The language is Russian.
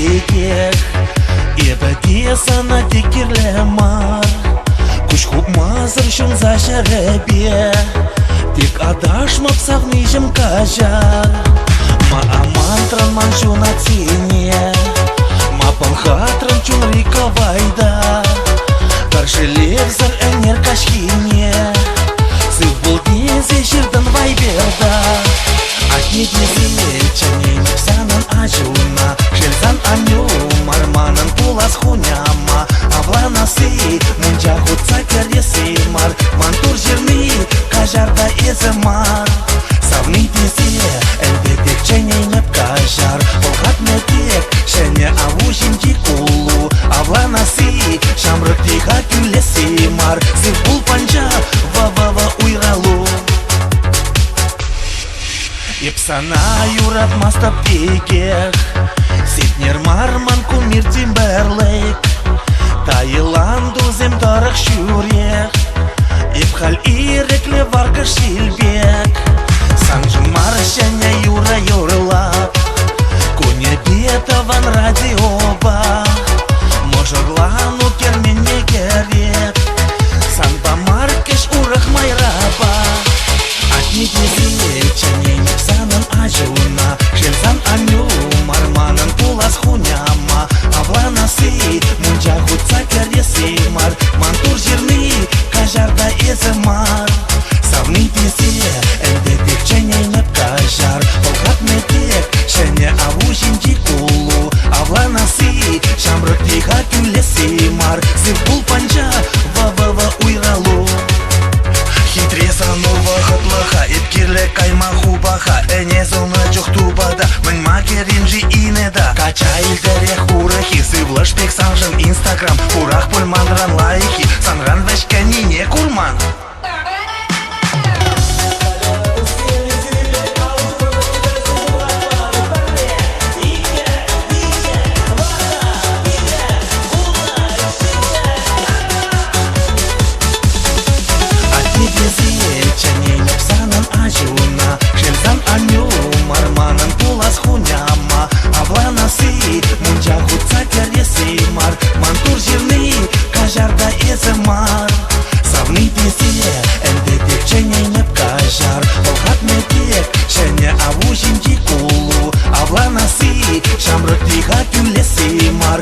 тегек Eda kesana tekirlemar Kuş kopmazır şun zaşarebe Tek adашмап сағнижым кажар Ма амантран ман шун ацине Ма панхатран чун риковайда Таршелерзар энер кашхине Сыв болдезе ширдан вайберда Атнет незеле чаней мапсанан ажуна Шельзан аню марманан пулас хуняма Авланасы мунджа хутса кересы мар Мантур жирны кажарда эземар Савны тезе элбетек ченей меп кажар Олхат метек шене авужин дикулу Авланасы шамрык тиха күлесы мар Зив бул панча ва-ва-ва уйралу Епсана юрат мастап тегех Сетнер марман кумир Тимберлейк Таиланду зем тарах шюрех Епхаль ирекле варка шильбек Санжын маршаня юра юрлап Куне бетаван радиоба Можоглану кермен не керет Санба маркеш урах майраба Атнит незеле чаней мепсанан ажуна Шельзан аню марманан пулас хуняма Авланасы мунджа хутса кересы мар Мантур жирны кажарда эземар Савны тезе элбетек ченей меп кажар Олхат метек шене авужин дикулу Авланасы шамрык тиха күлесы мар Зив бул панча ва-ва-ва уйралу Хитреса нова хатлаха Эпкирле кайма хубаха Энезуна джухтубада Мэн макеринжи инеда Кача илтере хурахи Сывлашпек санжын инстаграм Урах пульманран лайки Санран вешкани не курман Чаней мепсанан ажуна Шельзан аню марманан пулас хуняма Авланасы мунджа хутса кересы мар Мантур жирны кажарда эземар Савны тезе элбетек ченей меп кажар Олхат метек шене авужин дикулу Авланасы шамрык тиха күлесы мар